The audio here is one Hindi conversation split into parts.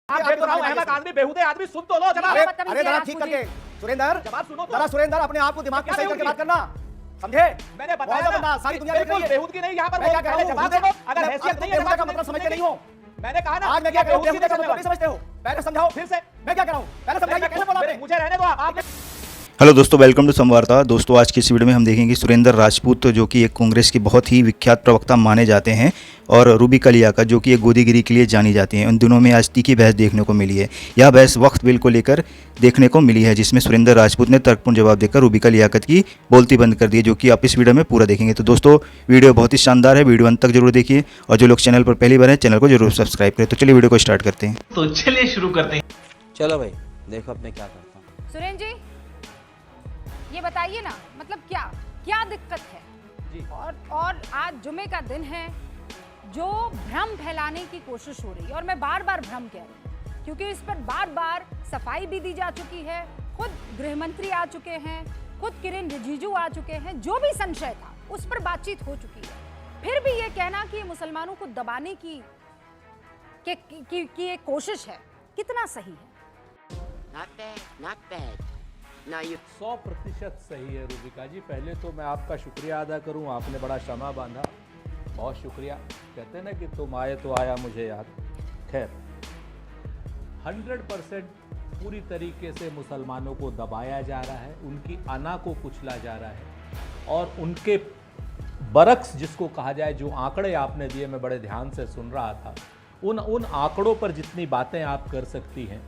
आप देख रहा हूं अहमद आदमी बेहुदे आदमी सुन तो लो जनाब। अरे जरा ठीक करके सुरेंद्र, जवाब सुनो तो। जरा सुरेंद्र अपने आप को दिमाग पे सही करके बात करना, समझे? मैंने बताया ना सारी दुनिया देख रही है। बेहुदगी नहीं यहाँ पर। मैं क्या कह रहा हूं, जवाब दो। अगर हैसियत नहीं है बेहुदा का मतलब समझते नहीं हो। मैंने कहा ना आज मैं क्या कह रहा हूं, बेहुदा का मतलब नहीं समझते हो। पहले समझाओ, फिर से मैं क्या कह रहा हूं, पहले समझाइए कैसे बोला आपने? मुझे रहने दो आप। हेलो दोस्तों, वेलकम टू संवाददाता। दोस्तों आज की इस वीडियो में हम देखेंगे सुरेंद्र राजपूत जो कि एक कांग्रेस के बहुत ही विख्यात प्रवक्ता माने जाते हैं और रूबी कलियाका जो कि एक गोदीगिरी के लिए जानी जाती हैं। उन दोनों में आज तीखी बहस देखने को मिली है। यह बहस वक्त बिल को लेकर देखने को मिली है, जिसमें सुरेंद्र राजपूत ने तर्कपूर्ण जवाब देकर रूबी कलियाका की बोलती बंद कर दी है, जो कि आप इस वीडियो में पूरा देखेंगे। तो दोस्तों वीडियो बहुत ही शानदार है, वीडियो अंत तक जरूर देखिए और जो लोग चैनल पर पहली बार हैं चैनल को जरूर सब्सक्राइब करें। तो चलिए वीडियो को स्टार्ट करते हैं। तो चलिए शुरू करते हैं। चलो भाई देखो अब मैं क्या करता हूँ। सुरेंद्र जी ये बताइए ना, मतलब क्या दिक्कत है जी। और आज जुमे का दिन है, जो भ्रम फैलाने की कोशिश हो रही है, और मैं बार बार भ्रम कह रही हूँ क्योंकि इस पर बार बार सफाई भी दी जा चुकी है, खुद गृह मंत्री आ चुके हैं, खुद किरण रिजिजू आ चुके हैं, जो भी संशय था उस पर बातचीत हो चुकी है। फिर भी ये कहना कि मुसलमानों को दबाने की एक कोशिश है, कितना सही है? Not bad. Now you 100% सही है रूबिका जी। पहले तो मैं आपका शुक्रिया अदा करूं, आपने बड़ा क्षमा बांधा, बहुत शुक्रिया। कहते हैं ना कि तुम आए तो आया मुझे याद। खैर 100% पूरी तरीके से मुसलमानों को दबाया जा रहा है, उनकी अना को कुचला जा रहा है और उनके बरक्स जिसको कहा जाए, जो आंकड़े आपने दिए मैं बड़े ध्यान से सुन रहा था, उन आंकड़ों पर जितनी बातें आप कर सकती हैं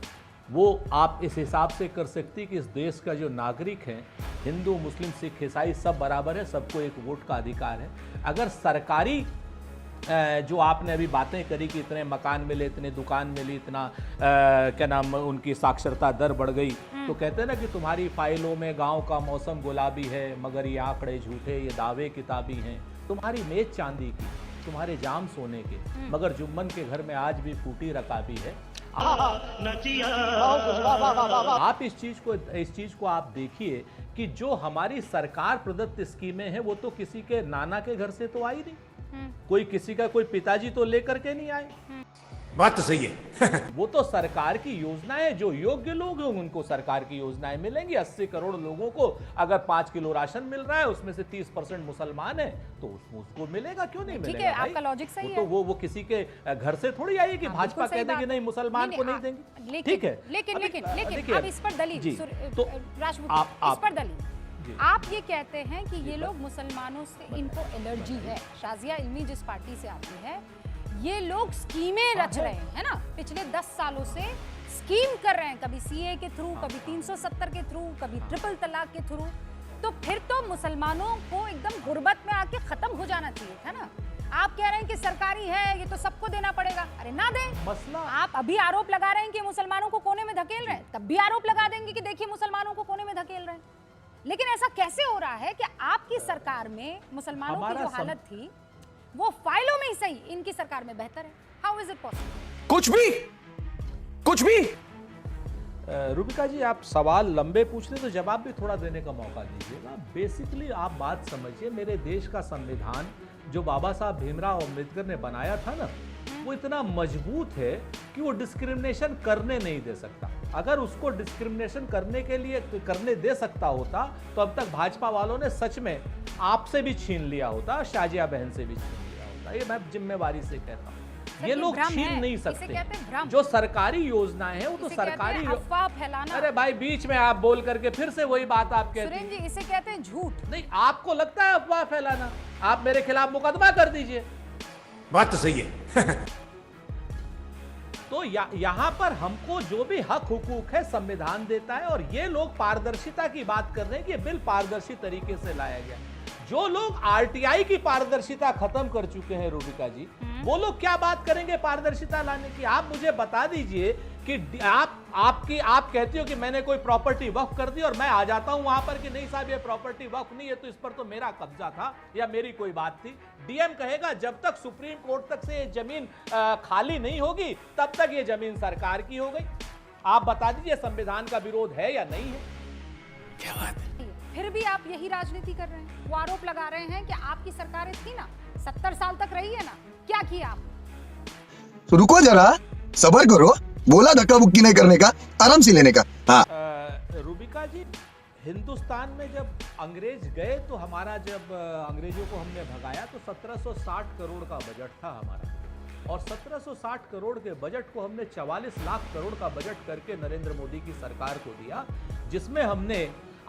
वो आप इस हिसाब से कर सकती कि इस देश का जो नागरिक है, हिंदू मुस्लिम सिख ईसाई सब बराबर है, सबको एक वोट का अधिकार है। अगर सरकारी जो आपने अभी बातें करी कि इतने मकान मिले, इतने दुकान मिली, इतना क्या नाम उनकी साक्षरता दर बढ़ गई, तो कहते हैं ना कि तुम्हारी फाइलों में गांव का मौसम गुलाबी है, मगर ये आंकड़े झूठे, ये दावे किताबी हैं। तुम्हारी मेज चांदी की, तुम्हारे जाम सोने के, मगर जुम्मन के घर में आज भी फूटी रकाबी है। आप इस चीज को आप देखिए कि जो हमारी सरकार प्रदत्त स्कीमें हैं वो तो किसी के नाना के घर से तो आई नहीं, कोई किसी का कोई पिताजी तो लेकर के नहीं आए। बात तो सही है। वो तो सरकार की योजनाएं, जो योग्य लोग हैं उनको सरकार की योजनाएं मिलेंगी। 80 करोड़ लोगों को अगर 5 किलो राशन मिल रहा है, उसमें से 30% मुसलमान है, तो उसको मिलेगा, क्यों नहीं मिलेगा? ठीक है, आपका लॉजिक सही है। तो वो किसी के घर से थोड़ी आई कि भाजपा कह देगी नहीं मुसलमान को नहीं देंगे। ठीक है, लेकिन अब इस पर दलील, तो राजपूत इस पर दलील, आप ये कहते हैं कि ये लोग मुसलमानों से इनको एलर्जी है। शाजिया इल्मी जिस पार्टी से आती है, ये लोग स्कीमें रच रहे हैं, है ना, पिछले 10 सालों से स्कीम कर रहे हैं, कभी सीए के थ्रू, कभी 370 के थ्रू, कभी ट्रिपल तलाक के थ्रू। तो फिर तो मुसलमानों को एकदम गुर्बत में आके खत्म हो जाना चाहिए था ना। आप कह रहे हैं कि सरकारी है, ये तो सबको देना पड़ेगा। अरे ना दे मसला। आप अभी आरोप लगा रहे हैं कि मुसलमानों को कोने में धकेल रहे हैं, तब भी आरोप लगा देंगे कि देखिए मुसलमानों को कोने में धकेल रहे हैं। लेकिन ऐसा कैसे हो रहा है कि आपकी सरकार में मुसलमानों की जो हालत थी वो फाइलों में ही सही, इनकी सरकार में बेहतर है? How is it possible? कुछ भी रूबिका जी, आप सवाल लंबे पूछ रहे तो जवाब भी थोड़ा देने का मौका दीजिएगा। बेसिकली आप बात समझिए, मेरे देश का संविधान जो बाबा साहब भीमराव अम्बेडकर ने बनाया था ना, वो इतना मजबूत है कि वो डिस्क्रिमिनेशन करने नहीं दे सकता। अगर उसको डिस्क्रिमिनेशन करने दे सकता होता तो अब तक भाजपा वालों ने सच में आपसे भी छीन लिया होता, शाजिया बहन से भी छीन लिया होता। ये मैं जिम्मेवारी से कहता हूँ, ये लोग छीन नहीं सकते। जो सरकारी योजनाएं हैं वो तो सरकारी अफवाह फैलाना। अरे भाई, बीच में आप बोल करके फिर से वही बात आप कहते हैं। सुरेंद्र जी, इसे कहते हैं झूठ। नहीं, आपको लगता है अफवाह फैलाना? आप मेरे खिलाफ मुकदमा कर दीजिए। बात तो सही है। तो यहाँ पर हमको जो भी हक हुकूक है संविधान देता है, और ये लोग पारदर्शिता की बात कर रहे हैं कि ये बिल पारदर्शी तरीके से लाया गया। जो लोग आरटीआई की पारदर्शिता खत्म कर चुके हैं रूबिका जी, वो लोग क्या बात करेंगे पारदर्शिता लाने की? आप मुझे बता दीजिए कि आप कहती हो कि मैंने कोई प्रॉपर्टी वक्फ कर दी और मैं आ जाता हूं वहां पर कि नहीं साहब ये प्रॉपर्टी वक्फ नहीं है, तो इस पर तो मेरा कब्जा था या मेरी कोई बात थी। डीएम कहेगा जब तक सुप्रीम कोर्ट तक से ये जमीन खाली नहीं होगी तब तक ये जमीन सरकार की हो गई। आप बता दीजिए संविधान का विरोध है या नहीं है? क्या बात है? फिर भी आप यही राजनीति कर रहे हैं। वो आरोप लगा रहे हैं कि आपकी सरकारें थी ना, 70 साल तक रही है ना, क्या किया आप? तो रुको जरा, सब्र करो, बोला धक्का बुक्की नहीं करने का, आराम से लेने का। हाँ रूबिका जी, हिंदुस्तान में जब अंग्रेज गए तो हमारा, जब अंग्रेजों को हमने भगाया तो 1760 करोड़ का बजट था हमारा, और 1760 करोड़ के बजट को हमने 44 लाख करोड़ का बजट करके नरेंद्र मोदी की सरकार को दिया, जिसमें हमने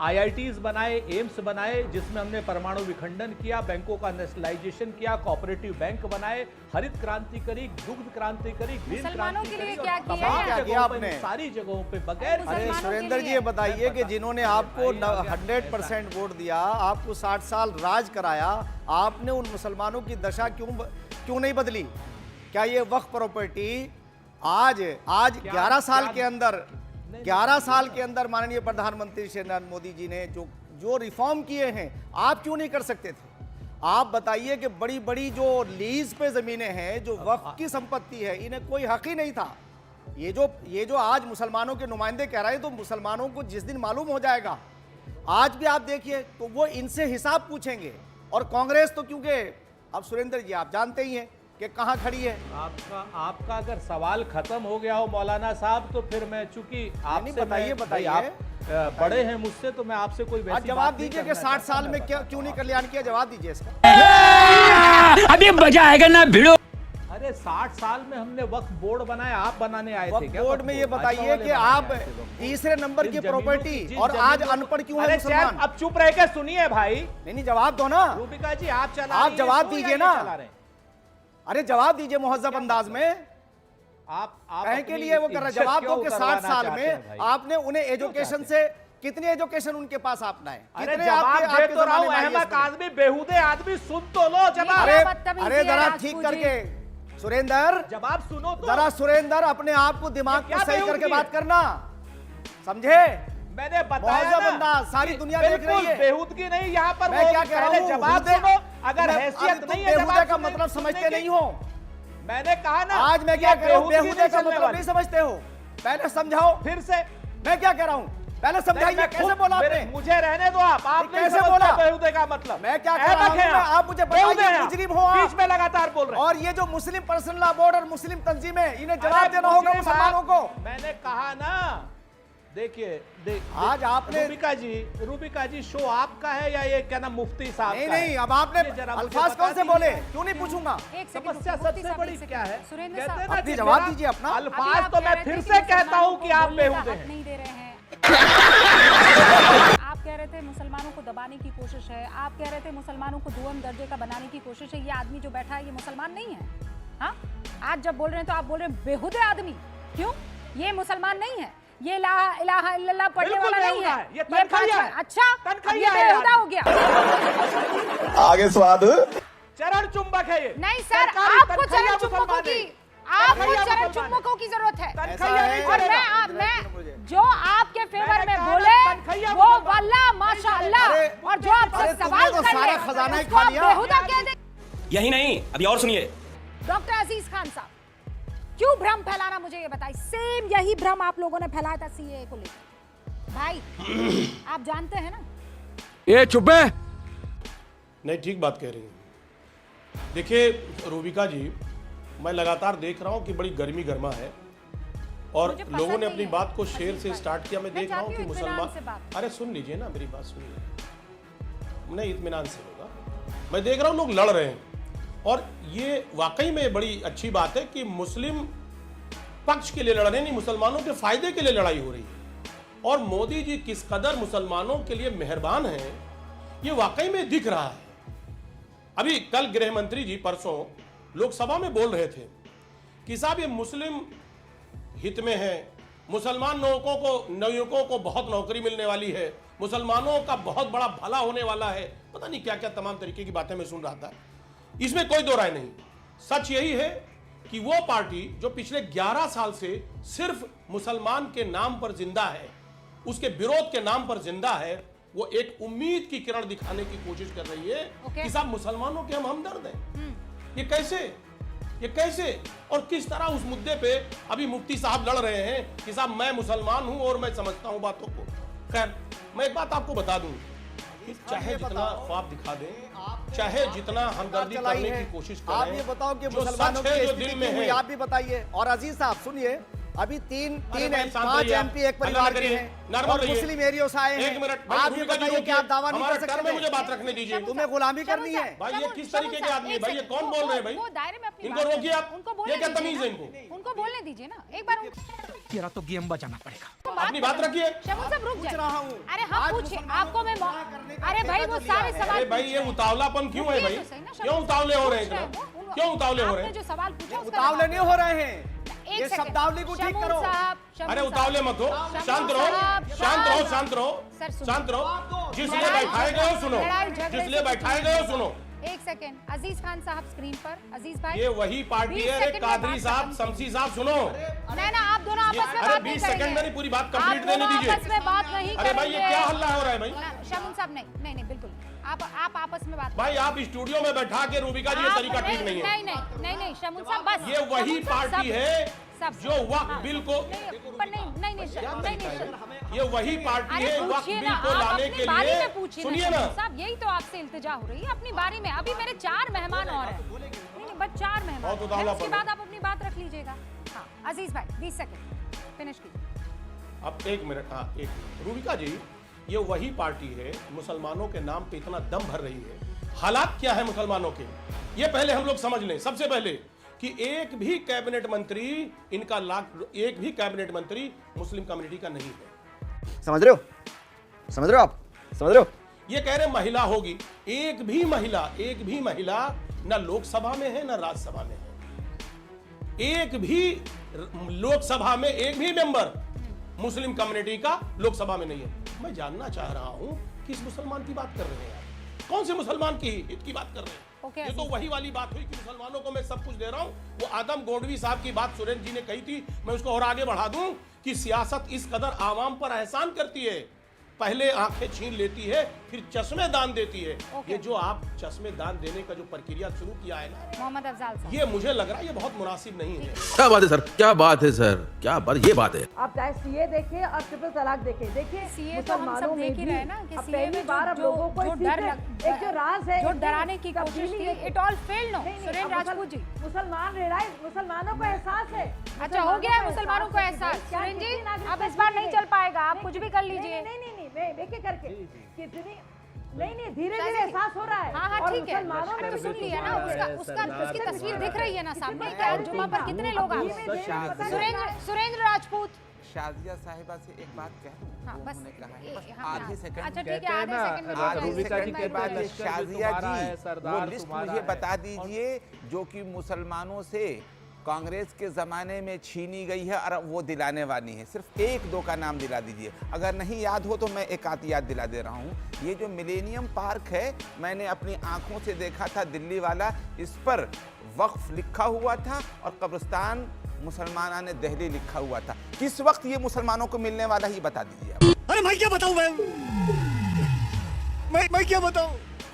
IITs बनाए, एम्स बनाए, जिसमें हमने परमाणु विखंडन किया, बैंकों का नेशनलाइजेशन किया, कोऑपरेटिव बैंक बनाए, हरित क्रांति करी, दुग्ध क्रांति करी, ग्रीन मुसलमानों क्रांति के लिए करी, क्या और किया तमाम है? जगहों पे, आपने? सारी जगहों पे बगैर अरे मुसलमानों सुरेंद्र के जी, लिए। ये बताइए कि जिन्होंने आपको भाई, 100% वोट दिया, आपको 60 साल राज कराया, आपने उन मुसलमानों की दशा क्यों नहीं बदली? क्या ये वक्फ प्रॉपर्टी आज 11 साल के अंदर, 11 साल के अंदर माननीय प्रधानमंत्री श्री नरेंद्र मोदी जी ने जो रिफॉर्म किए हैं, आप क्यों नहीं कर सकते थे? आप बताइए कि बड़ी बड़ी जो लीज पे जमीनें हैं, जो वक्फ की संपत्ति है, इन्हें कोई हक ही नहीं था। ये जो आज मुसलमानों के नुमाइंदे कह रहे हैं, तो मुसलमानों को जिस दिन मालूम हो जाएगा, आज भी आप देखिए तो वो इनसे हिसाब पूछेंगे। और कांग्रेस तो, क्योंकि अब सुरेंद्र जी आप जानते ही हैं कि कहां खड़ी है। आपका अगर सवाल खत्म हो गया हो मौलाना साहब, तो फिर मैं, चूंकि आपसे बताइए आप बड़े हैं मुझसे, तो मैं आपसे कोई वैसी जवाब बात नहीं दीजिए कि करना 60 साल चाहता। में क्यों नहीं कल्याण किया? जवाब दीजिए इसका। अभी मजा आएगा ना भिड़ो। अरे 60 साल में हमने वक्फ बोर्ड बनाया, आप बनाने आए थे वक्फ क्या? बोर्ड में ये बताइए कि आप तीसरे नंबर की प्रॉपर्टी और आज अनपढ़ क्यों है मुसलमान? अब चुप रह के सुनिए भाई। नहीं, जवाब दो ना। रूबिका जी, आप जवाब दीजिए ना। अरे जवाब दीजिए मुहज्जब अंदाज में। आप कहे के लिए वो कर रहे, जवाब दो कि 60 साल में आपने उन्हें एजुकेशन से कितनी एजुकेशन उनके पास आपने है? अरे जवाब दे तो रहा हूं, अहमद आदमी, बेहुदे आदमी, सुन तो लो जवाब। अरे जरा ठीक करके सुरेंद्र, जवाब सुनो तो। जरा सुरेंद्र अपने आप को दिमाग क्या को सही करके बेहूदगी बात करना, समझे? मैंने बताया ना, सारी दुनिया देख रही है। बेहूदगी नहीं यहाँ पर। मैं क्या कह रहा हूँ, जवाब सुनो। अगर हैसियत नहीं है, बेहुदे का मतलब समझते नहीं हो। मैंने कहा ना, आज मैं क्या कह रहा हूँ, बेहुदे का मतलब नहीं समझते हो। पहले समझाओ। फिर से मैं क्या कह रहा हूँ, पहले समझाइए। कैसे बोला आपने? मुझे रहने दो। आप कैसे बोला बेहुदे का मतलब? मैं क्या कह रहा हूँ, आप मुझे बताइए, मुजरिम हो आप। बीच में लगातार बोल रहे हैं। और ये जो मुस्लिम पर्सनल लॉ बोर्ड और मुस्लिम तंजीमें, इन्हें जवाब देना होगा मुसलमानों को। मैंने कहा ना, देखिए आज आपने, रूबिका जी, शो आपका है या ये क्या नाम मुफ्ती साहब का? नहीं, अब आपने अल्फाज कौन से बोले, क्यों नहीं पूछूंगा? समस्या सबसे बड़ी क्या है? सुरेंद्र कहते हैं साहब, ना अपनी कि जवाब मेरा दीजिए अपना। अल्फाज तो मैं फिर से कहता हूं कि आप बेहुदे हैं। नहीं दे रहे हैं। आप कह रहे थे मुसलमानों को दबाने की कोशिश है, आप कह रहे थे मुसलमानों को दुअम दर्जे का बनाने की कोशिश है। ये आदमी जो बैठा है, ये मुसलमान नहीं है। हाँ, आज जब बोल रहे हैं तो आप बोल रहे हैं बेहुदे आदमी। क्यों? ये मुसलमान नहीं है, ये ला इलाहा इल्लल्लाह पढ़ने वाला नहीं है, ये तनखैया है। अच्छा, तनखैया ये है बेहुदा हो गया। आगे स्वाद। चरण चुंबक है ये। नहीं सर, सरकारी आपको तनखैया चरण चुंबकों मुसलमान की, है। आपको तनखैया चरण मुसलमान है। चुंबकों की जरूरत है। तनखैया नहीं और चलेगा। मैं जो आपके फेवर मैंने में कहा ना, बोले तनखैया वो मुसलमान। वल्लाह माशाअल्लाह, और जो आपसे अरे सवाल तुमने तो कर सारा ले खजाना ही उसको खा आप लिया। बेहुदा कह दे। यही नहीं, अभी और सुनिए। डॉक्टर अजीज खान साहब, क्यों भ्रम फैलाना, मुझे ये बताइए। सेम यही भ्रम आप लोगों ने फैलाया था सीए को लेकर। भाई आप जानते हैं ना? ये चुप है। नहीं, ठीक बात कह रही हैं। देखिए रूबिका जी, मैं लगातार देख रहा हूं कि बड़ी गर्मी गर्मा है और मुझे पसंद लोगों ने नहीं अपनी है बात को अजीज शेर से भाई। स्टार्ट किया। मैं देख रहा हूं चाहती कि हूँ इत्मीनान से मुसलमान, बात। अरे सुन लीजिए ना, मेरी बात सुनिए। नहीं, इत्मीनान से होगा। मैं देख रहा हूं लोग लड़ रहे हैं और ये वाकई में बड़ी अच्छी बात है कि मुस्लिम पक्ष के लिए लड़ रहे, नहीं मुसलमानों के फायदे के लिए लड़ाई हो रही है। और मोदी जी किस कदर मुसलमानों के लिए मेहरबान हैं, ये वाकई में दिख रहा है। अभी कल गृह मंत्री जी परसों लोकसभा में बोल रहे थे कि साहब ये मुस्लिम हित में है, मुसलमान नवयुवकों को बहुत नौकरी मिलने वाली है, मुसलमानों का बहुत बड़ा भला होने वाला है, पता नहीं क्या क्या तमाम तरीके की बातें मैं सुन रहा था। इसमें कोई दो राय नहीं। सच यही है कि वो पार्टी जो पिछले 11 साल से सिर्फ मुसलमान के नाम पर जिंदा है, उसके विरोध के नाम पर जिंदा है, वो एक उम्मीद की किरण दिखाने की कोशिश कर रही है कि साहब मुसलमानों के हम हमदर्द हैं। ये कैसे और किस तरह उस मुद्दे पे अभी मुफ्ती साहब लड़ रहे हैं कि साहब मैं मुसलमान हूं और मैं समझता हूं बातों को। खैर, मैं एक बात आपको बता दूं, चाहे जितना ख्वाब दिखा दें, चाहे जितना हमदर्दी करने की कोशिश करें, आप ये बताओ कि जो मुसलमानों सच है, की जो स्थिति दिल में क्यों हुई, है, आप भी बताइए। और अजीज साहब सुनिए, अभी तीन अरे भाई, शांत 5 रहिए आप। MP एक परिवार हल्ला के करिए, हैं नॉर्मल और रहिए। मुस्लिम एरियोस आए हैं। एक मिनट भाई, आप ये भूमिका जी बताइए कि आप दावा नहीं हमारे कर टर्म में मुझे सकते। बात रखने दीजिए। तुम्हें गुलामी करनी है। भाई ये किस तरीके के आदमी है भाई, ये कौन बोल रहे हैं भाई? वो दायरे में अपनी इनको बात रोकिए आप। उनको ये बोलने क्या दीजिए तमीज है ना। इनको? उनको बोलने दीजिए ना एक बार तेरा तो गेम बजाना पड़ेगा। अपनी बात रखिए। शमून साहब रुक पूछ जाइए। रहा हूँ। अरे हम आज पूछे मुसलमानों आपको मैं को गुमराह करने का अरे भाई ठेका वो जो लिया सारे है। सवाल अरे भाई ये उतावलापन क्यों है भाई? तो सही ना, क्यों उतावले हो रहे हैं पूछ इतना? वो। क्यों उतावले हो रहे आपने हैं? जो सवाल पूछा उसका उतावले जवाब नहीं हो रहे हैं। एक ये सेकंड। शब्दावली को ठीक शमून करो। साहब, शमून अरे साहब। उतावले मत हो, शमून शांत रहो, साहब, शांत रहो, शांत शांत रहो, सर, सुनो। शांत रहो। जिसलिए लड़ाई बैठाए गए हो सुनो, लड़ाई झगड़े जिसलिए से बैठाए गए हो सुनो। एक सेकंड, अजीज खान साहब स्क्रीन पर। अजीज भाई ये वही पार्टी 20 है। अरे सेकंड में कादरी बात साहब, खत्म। शमसी साहब सुनो। नहीं ना, आप दोनों आपस में अरे बात नहीं 20 सेकंड में करेंगे। नहीं, पूरी बात आप कंप्लीट देने दोनों दीजिए। आपस में बात नहीं अरे भाई ये करेंगे। क्या हल्ला हो रहा है भाई? शमून साहब नहीं बिल्कुल आप आपस में बात भाई आप स्टूडियो में बैठा के रूबिका जी ये आप- तरीका ठीक नहीं है। नहीं शमून साहब बस ये वही शमून साहब, पार्टी सब- है सब जो वक्फ हाँ, बिल को नहीं ये वही पार्टी अरे है वक्फ पूछिए बिल ना, को आप लाने अपनी के बारी लिए। में पूछिए सुनिए ना, शमून साहब, यही तो आपसे इल्तिजा हो रही है अपनी बारी में। अभी मेरे 4 मेहमान और हैं। नहीं बस 4 मेहमान बहुत हैं। उतावला उसके पन है। बाद आप अपनी बात रख लीजिएगा। हाँ अजीज भाई 20 सेकंड फिनिश कीजिए। अब एक मिनट। हाँ एक मिनट। रूबिका जी ये वही पार्टी है मुसलमानों के नाम पे इतना दम भर रही है। हालात क्या है मुसलमानों के, ये पहले हम लोग समझ लें। सबसे पहले कि एक भी कैबिनेट मंत्री इनका एक भी कैबिनेट मंत्री मुस्लिम कम्युनिटी का नहीं है। समझ रहे हो आप समझ रहे हो? ये कह रहे महिला होगी। एक भी महिला ना लोकसभा में है ना राज्यसभा में है। एक भी लोकसभा में एक भी मेंबर मुस्लिम कम्युनिटी का लोकसभा में नहीं है। मैं जानना चाह रहा हूं किस मुसलमान की बात कर रहे हैं आप? कौन से मुसलमान की हित की बात कर रहे हैं? ओके, ये तो वही वाली बात हुई कि मुसलमानों को मैं सब कुछ दे रहा हूं। वो आदम गोडवी साहब की बात सुरेंद्र जी ने कही थी, मैं उसको और आगे बढ़ा दूं कि सियासत इस कदर आवाम पर एहसान करती है, पहले आंखें छीन लेती है फिर चश्मे दान देती है। ओके। ये जो आप चश्मे दान देने का जो प्रक्रिया शुरू किया है ना, मोहम्मद अफजाल साहब ये मुझे लग रहा है ये बहुत मुनासिब नहीं है। क्या बात है सर, क्या बात है सर, क्या बात, ये बात है। आप चाहे सीए देखें और ट्रिपल तलाक देखें, देखिए सीए तो हम सब देख ही रहे हैं ना कि सीए में अब लोगों को जो इस डर चीज़ से- एक जो राज है, जो एक डराने की कोशिश तब्दीली थी, है। It all failed no. नहीं, सुरेंद्र अब राजपूत जी मुसलमान रियलाइज, मुसलमानों को एहसास है। अच्छा हो गया है मुसलमानों को एहसास। क्या सुरेंद्र जी कितनी नागरिकता अब इस बार नहीं दी चल गई? पाएगा, आप नहीं, कुछ भी कर नहीं, लीजिए। नहीं एक करके कितनी नहीं धीरे धीरे एहसास हो रहा है। हाँ और ठीक है। मुसलमानों अरे ने तो सुन लिया ना, उसकी तस्वीर दिख रही है ना सामने कि आज जुमा पर कितने लोग आ गए। सुरेंद्र राजपूत शाजिया साहिबा से एक बात कह दूं, हाँ, वो बस उन्होंने कहा है, ए- बस हाँ, आधे सेकंड अच्छा ठीक कहते है हैं आधे ना, सेकंड में आधे रूबिका जी सेकंड कहते के बाद हैं, लश्कर भी शाजिया तुम्हारा है, जी सरदार वो लिस्ट तुम्हारा मुझे है। बता दीजिए जो कि मुसलमानों से कांग्रेस के ज़माने में छीनी गई है और वो दिलाने वाली है। सिर्फ 1-2 का नाम दिला दीजिए, अगर नहीं याद हो तो मैं एक आध याद दिला दे रहा हूँ। ये जो मिलेनियम पार्क है, मैंने अपनी आंखों से देखा था, दिल्ली वाला, इस पर वक्फ लिखा हुआ था और कब्रिस्तान मुसलमाना ने दहली लिखा हुआ था। किस वक्त ये मुसलमानों को मिलने वाला ही बता दीजिए आप। अरे मैं क्या बताऊं,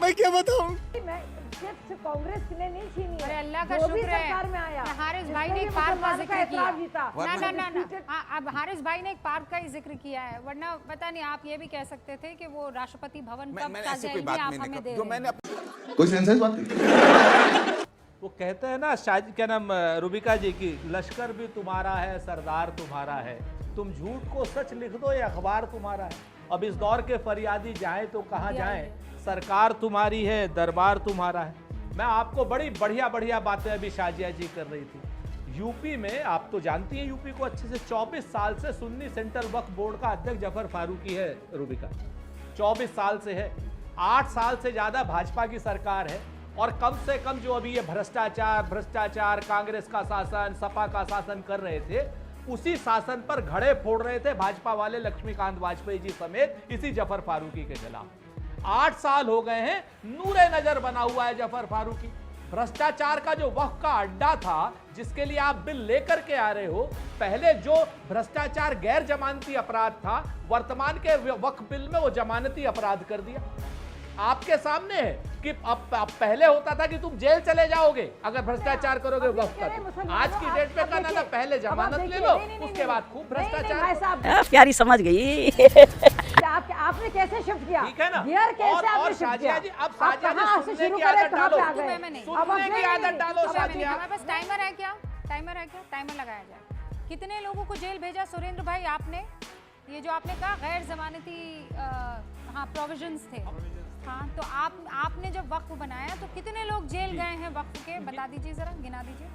मैं क्या बताऊं, मैं सिर्फ कांग्रेस ने नहीं छीनी है। अरे अल्लाह का जो भी शुक्र है सरकार में आया, हारिस भाई ने जिसने एक भी पार्क का मुसलमान जिक्र एतराफ़ किया। जीता। ना हाँ, अब हारिस भाई ने एक पार्क का ही जिक्र किया है, वरना पता नहीं आप ये भी कह सकते थे कि वो राष्ट्रपति भवन का मैंने ऐसी कोई बात नहीं लिखा जो मैंने कोई सेंस है इस बात की? वो कहते हैं ना क्या नाम रूबिका जी की, लश्कर भी तुम्हारा है, सरदार तुम्हारा है, तुम झूठ को सच लिख दो, ये अखबार तुम्हारा है। अब इस दौर के फरियादी जाएं तो कहाँ जाएं, सरकार तुम्हारी है, दरबार तुम्हारा है। मैं आपको बड़ी बढ़िया बातें अभी शाजिया जी कर रही थी। यूपी में आप तो जानती हैं यूपी को अच्छे से, 24 साल से सुन्नी सेंट्रल वक्फ बोर्ड का अध्यक्ष जफर फारूकी है रूबिका, 24 साल से है। 8 साल से ज्यादा भाजपा की सरकार है और कम से कम जो अभी ये भ्रष्टाचार कांग्रेस का शासन, सपा का शासन कर रहे थे, उसी शासन पर घड़े फोड़ रहे थे भाजपा वाले लक्ष्मीकांत वाजपेयी जी समेत इसी जफर फारूकी के खिलाफ। 8 साल हो गए हैं, नूरे नजर बना हुआ है जफर फारूकी। भ्रष्टाचार का जो वक्फ का अड्डा था जिसके लिए आप बिल लेकर के आ रहे हो, पहले जो भ्रष्टाचार गैर जमानती अपराध था, वर्तमान के वक्फ बिल में वो जमानती अपराध कर दिया। आपके सामने है कि अब पहले होता था कि तुम जेल चले जाओगे अगर भ्रष्टाचार करोगे वक्फ का। आज की डेट पे कहना था पहले जमानत ले लो, उसके बाद खूब भ्रष्टाचार। प्यारी समझ गई। आपने कैसे शिफ्ट किया, ठीक है ना? गियर कैसे और आपने शिफ्ट किया? शाजिया जी, अब शाजिया जी कहाँ से सुनने शुरू की करे, आदत कहाँ पे डालो। आ गए? नहीं, अब सुनने की आदत डालो अब शाजिया। हमारे पास टाइमर है क्या? टाइमर लगाया जाए। कितने लोगों को जेल भेजा सुरेंद्र भाई आपने? ये जो आपने कहा गैर जमानती हाँ प्रोविजंस थे, हाँ, तो आपने जब वक्फ बनाया तो कितने लोग जेल गए हैं वक्फ के? बता दीजिए जरा, गिना दीजिए।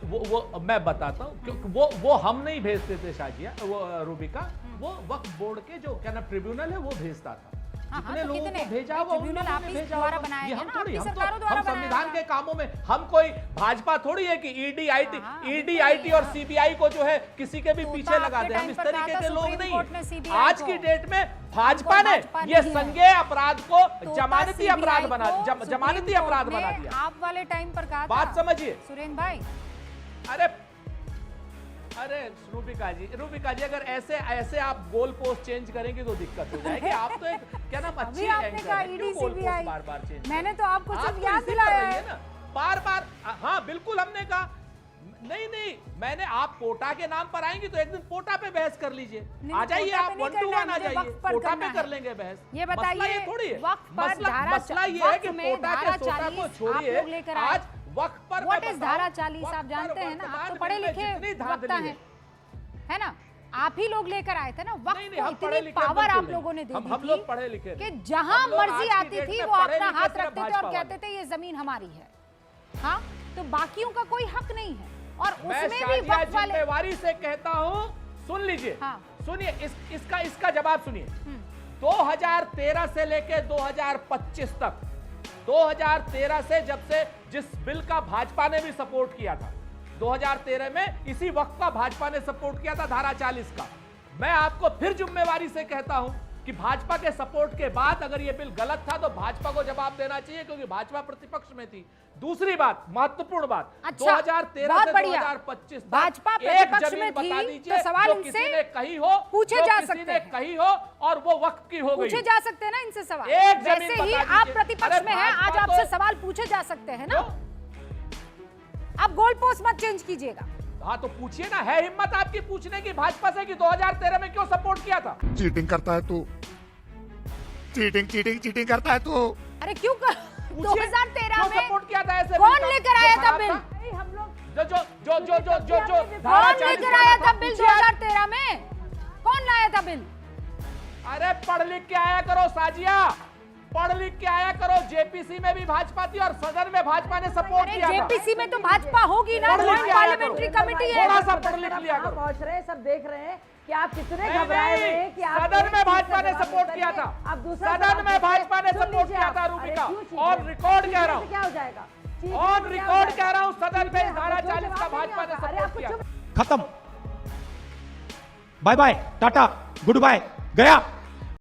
वो मैं बताता हूँ, क्योंकि वो हम नहीं भेजते थे शाजिया, वो रूबिका, वो वक्फ बोर्ड के जो क्या ना ट्रिब्यूनल है वो भेजता था। जितने लोगों को भेजा वो ट्रिब्यूनल आप द्वारा बनाया गया ना, आपकी सरकारों द्वारा हम संविधान के कामों में, हम कोई भाजपा थोड़ी है कि ईडी आईटी और सीबीआई को जो है किसी के भी पीछे लगा दे। हम इस तरीके के लोग नहीं। आज की डेट में भाजपा ने ये संज्ञेय अपराध को जमानती अपराध बना दिया। आप वाले टाइम पर कहा, बात समझिए सुरेंद्र भाई। अरे रूबिका जी अगर ऐसे आप गोल पोस्ट चेंज करेंगे तो दिक्कत हो जाएगी। आप तो एक क्या नाम अच्छी एंकर हैं, क्यों गोल पोस्ट बार चेंज? मैंने तो आपको सिर्फ याद दिलाया है ना बार। हाँ बिल्कुल, हमने कहा नहीं, मैंने आप कोटा के नाम पर आएंगे तो एक दिन कोटा पे बहस कर लीजिए। आ जाइए आप 1 to 1 आ जाइए, कोटा पे कर लेंगे बहस। ये बताइए, ये थोड़ी है मसला ये है कि कोटा के सोटा को छोड़िए, आज वक्त पर व्हाट इज धारा 40 आप जानते हैं ना, आप तो पढ़े लिखे वक्ता हैं, है ना? आप ही लोग लेकर आए थे ना वक्त को, इतनी पावर आप लोगों ने दे दी हम लोग पढ़े लिखे कि जहां मर्जी आती थी वो अपना हाथ रखते थे और कहते थे ये जमीन हमारी है। हाँ, तो बाकियों का कोई हक नहीं है। और उसमें भी वक्त वाले, जिम्मेवारी से कहता हूं, सुन लीजिए, सुनिए इसका जवाब सुनिए। 2013 से लेके 2025 तक, 2013 से जब से जिस बिल का भाजपा ने भी सपोर्ट किया था, 2013 में इसी वक्त का भाजपा ने सपोर्ट किया था, धारा 40 का। मैं आपको फिर जिम्मेवारी से कहता हूं कि भाजपा के सपोर्ट के बाद अगर यह बिल गलत था तो भाजपा को जवाब देना चाहिए, क्योंकि भाजपा प्रतिपक्ष में थी। दूसरी बात, महत्वपूर्ण बात, 2013 से 2025 भाजपा एक प्रतिपक्ष जमीन में बता थी, दीजिए तो सवाल जो इनसे किसी ने कही हो, पूछे जा सकते हैं, कही हो और वो वक्त की हो गई, पूछे जा सकते हैं ना इनसे सवाल। एक जमीन जैसे ही बता आप दीजिए। प्रतिपक्ष में हैं, आज आपसे सवाल पूछे जा सकते हैं ना। आप गोल पोस्ट मत चेंज कीजिएगा। हाँ तो पूछिए ना, है हिम्मत आपकी पूछने की भाजपा से कि 2013 में क्यों सपोर्ट किया था? चीटिंग करता है तू, चीटिंग करता है तू। अरे क्यों 2013 में सपोर्ट किया था ऐसे? कौन लेकर आया था बिल? हम लोग जो कौन लेकर आया था बिल 2013 में? कौन लाया था बिल? अरे पढ़ लिख के आया करो साजिया, पढ़ लिख के आया करो। जेपीसी में भी भाजपा थी और सदन में भाजपा ने सपोर्ट किया था। जेपीसी में तो भाजपा होगी ना, पार्लियामेंट्री कमेटी है। थोड़ा सा पढ़ लिख लिया करो। पहुंच रहे हैं, सब देख रहे हैं कि आप कितने घबराए हुए हैं कि आप सदन में भाजपा ने सपोर्ट किया था, सदन में भाजपा ने सपोर्ट किया था रूबिका, और रिकॉर्ड कह रहा हूँ, क्या हो जाएगा? और रिकॉर्ड कह रहा हूँ, सदन में धारा 40 का भाजपा ने सपोर्ट किया। खत्म, bye bye, tata, good bye, गया।